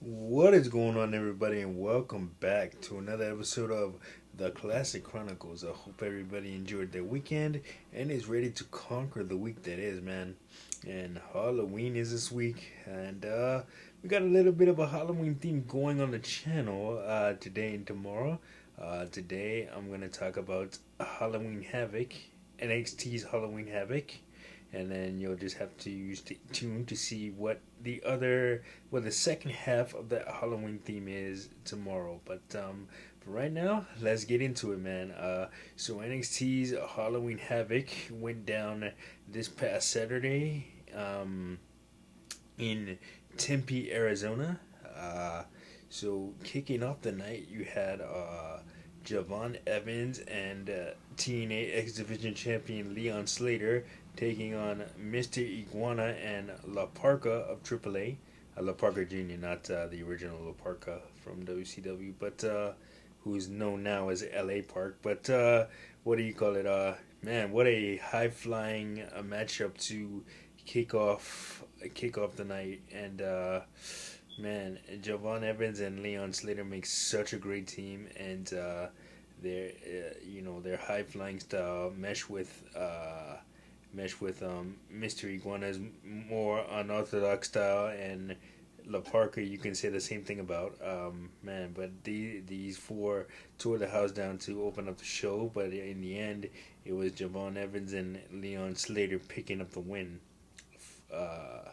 What is going on, everybody, and welcome back to another episode of the Classic Chronicles. I hope everybody enjoyed their weekend and is ready to conquer the week that is, man. And Halloween is this week, and we got a little bit of a Halloween theme going on the channel today and tomorrow. Today, I'm going to talk about Halloween Havoc, NXT's Halloween Havoc, and then you'll just have to stay tuned to see what the second half of that Halloween theme is tomorrow. But for right now, let's get into it, man. So NXT's Halloween Havoc went down this past Saturday in Tempe, Arizona. So kicking off the night, you had Javon Evans and TNA X Division champion Leon Slater taking on Mr. Iguana and La Parca of AAA. La Parca Jr., not the original La Parca from WCW, but who's known now as LA Park. But what do you call it? Man, what a high flying matchup to kick off the night. And man, Javon Evans and Leon Slater make such a great team, and their high flying style mesh with Mr. Iguana's more unorthodox style, and La Parker you can say the same thing about. Man, but these four tore the house down to open up the show, but in the end it was Javon Evans and Leon Slater picking up the win. Uh,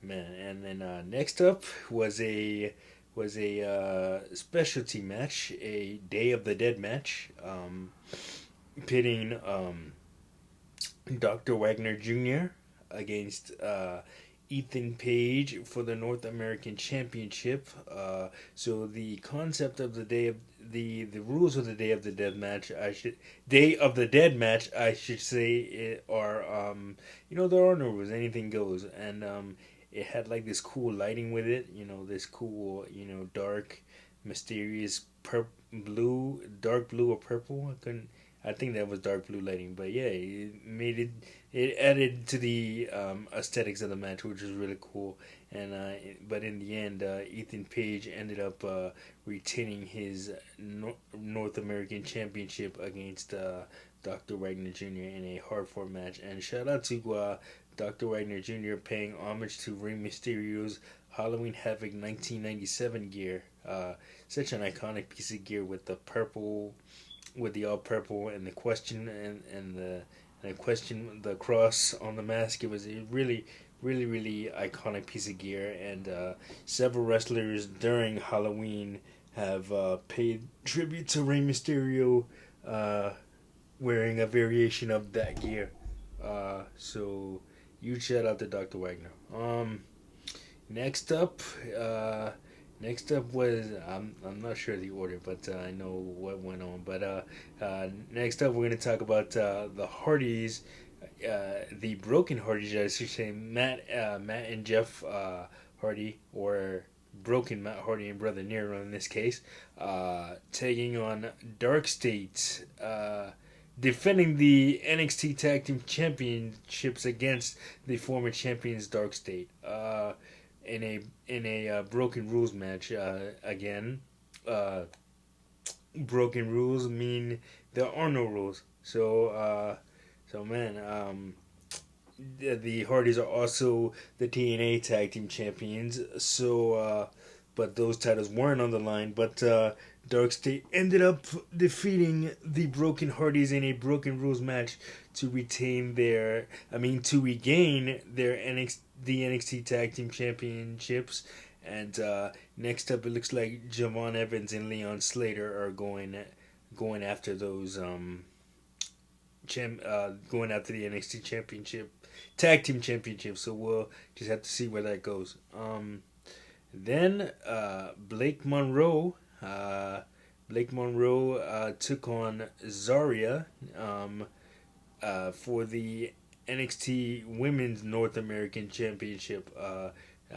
Man, and then next up was a specialty match, a Day of the Dead match, pitting Dr. Wagner Jr. against Ethan Page for the North American Championship. So the concept of the rules of the Day of the Dead match, I should say, are there are no rules, anything goes, and it had like this cool lighting with it, this cool, dark, mysterious dark blue or purple. I think that was dark blue lighting, but yeah, it added to the aesthetics of the match, which was really cool. And but in the end, Ethan Page ended up retaining his North American Championship against Dr. Wagner Jr. in a hard fought match. And shout out to Dr. Wagner Jr. paying homage to Rey Mysterio's Halloween Havoc 1997 gear. Such an iconic piece of gear with the purple, with the all purple, and the question the cross on the mask. It was a really, really, really iconic piece of gear, and several wrestlers during Halloween have paid tribute to Rey Mysterio, wearing a variation of that gear. So huge shout out to Dr. Wagner. Next up, next up was I'm not sure the order, but I know what went on. But next up, we're gonna talk about the Hardys, the Broken Hardys, I should say. Matt and Jeff Hardy, or Broken Matt Hardy and Brother Nero in this case, taking on Dark State. Defending the NXT Tag Team Championships against the former champions Dark State. In a broken rules match again. Broken rules mean there are no rules. So man, the Hardys are also the TNA Tag Team Champions. So, but those titles weren't on the line. But Dark State ended up defeating the Broken Hardys in a Broken Rules match to regain their the NXT Tag Team Championships. And next up, it looks like Javon Evans and Leon Slater are going after those going after the NXT Championship Tag Team Championship. So we'll just have to see where that goes. Then Blake Monroe. Blake Monroe took on Zarya for the NXT Women's North American Championship. I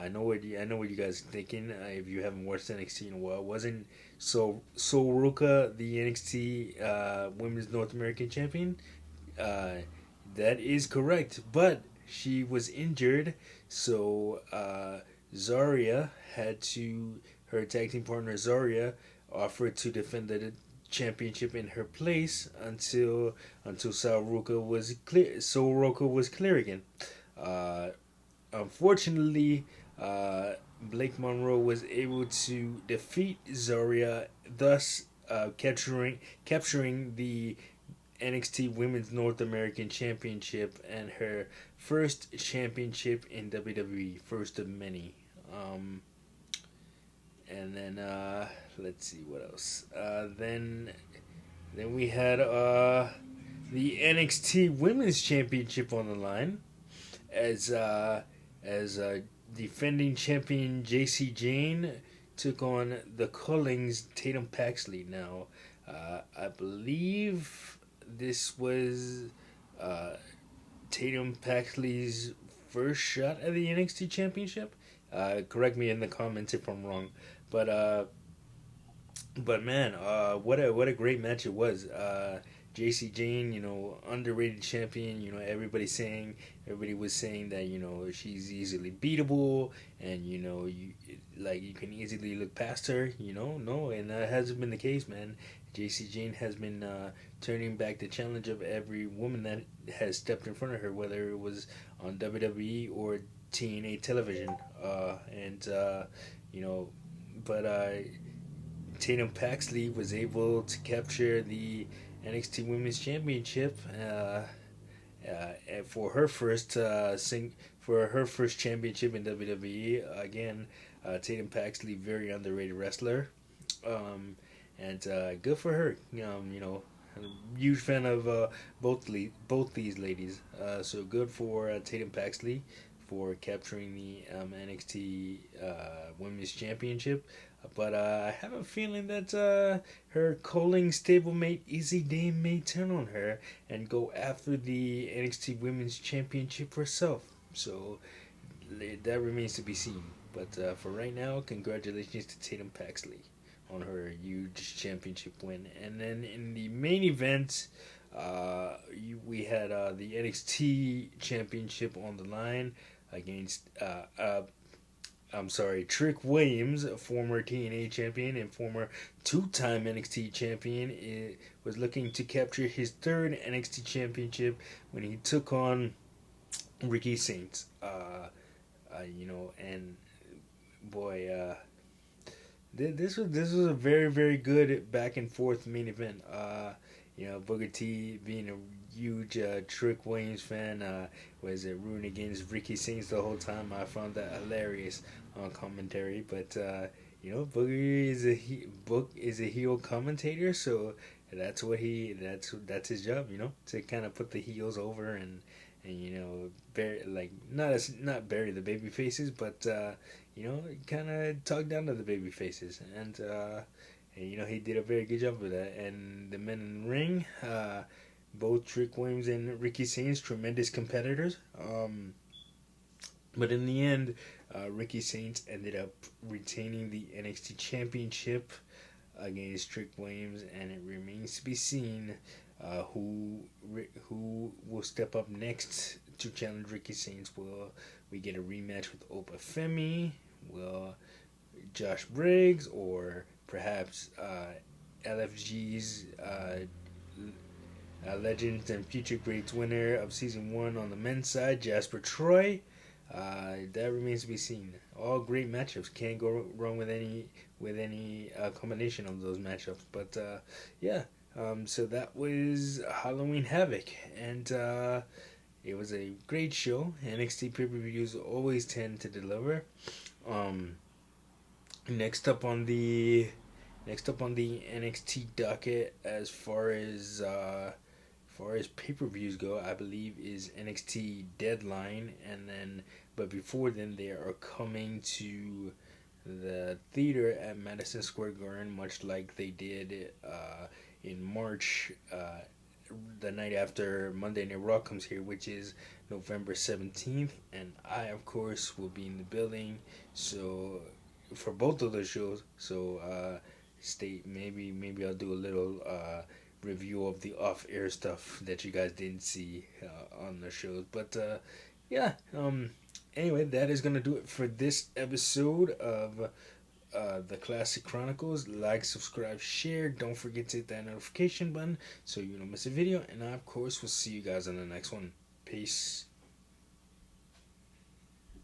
know what you guys are thinking. If you haven't watched NXT in a while, wasn't Sol Ruka the NXT Women's North American Champion? That is correct, but she was injured, so Zarya had to her tag team partner Zarya offered to defend the championship in her place until Soroka was clear again. Uh, Unfortunately, Blake Monroe was able to defeat Zarya, thus capturing the NXT Women's North American Championship and her first championship in WWE, first of many. Um, and then let's see what else. Then we had the NXT Women's Championship on the line as defending champion JC Jane took on the Cullings Tatum Paxley. Now, I believe this was uh, Tatum Paxley's first shot at the NXT Championship. Correct me in the comments if I'm wrong, but but man, what a great match it was. JC Jane, underrated champion. Everybody was saying that she's easily beatable, and you can easily look past her. No, and that hasn't been the case, man. JC Jane has been turning back the challenge of every woman that has stepped in front of her, whether it was on WWE or TNA television, and you know, but Tatum Paxley was able to capture the NXT Women's Championship for her first championship in WWE. Again, Tatum Paxley, very underrated wrestler, and good for her. I'm a huge fan of both these ladies. So good for Tatum Paxley for capturing the NXT Women's Championship. But I have a feeling that her Coling stablemate Izzy Dame may turn on her and go after the NXT Women's Championship herself. So that remains to be seen. But for right now, congratulations to Tatum Paxley on her huge championship win. And then in the main event, we had the NXT Championship on the line against Trick Williams, former TNA champion and former two-time NXT champion, was looking to capture his third NXT championship when he took on Ricky Saints. And boy, this was a very very good back and forth main event. Booker T being a huge Trick Williams fan, was rooting against Ricky Saints the whole time. I found that hilarious on commentary, but Booker is a heel commentator, so that's his job, to kind of put the heels over and bury, like not bury the baby faces, but kind of talk down to the baby faces, and he did a very good job with that. And the men in the ring, both Trick Williams and Ricky Saints, tremendous competitors. But in the end, Ricky Saints ended up retaining the NXT Championship against Trick Williams, and it remains to be seen who will step up next to challenge Ricky Saints. Will we get a rematch with Opa Femi? Will Josh Briggs, or perhaps LFG's Legends and Future Greats winner of Season 1 on the men's side, Jasper Troy? That remains to be seen. All great matchups. Can't go wrong with any combination of those matchups. But so that was Halloween Havoc, and it was a great show. NXT pay-per-views always tend to deliver. Next up on the NXT docket, as far as pay-per-views go, I believe is NXT Deadline, but before then they are coming to the theater at Madison Square Garden, much like they did in March, the night after Monday Night Raw comes here, which is November 17th, and I of course will be in the building, so for both of those shows. So maybe I'll do a little review of the off-air stuff that you guys didn't see on the shows. But anyway, that is gonna do it for this episode of the Classic Chronicles. Like, subscribe, share. Don't forget to hit that notification button so you don't miss a video. And I, of course, will see you guys on the next one. Peace.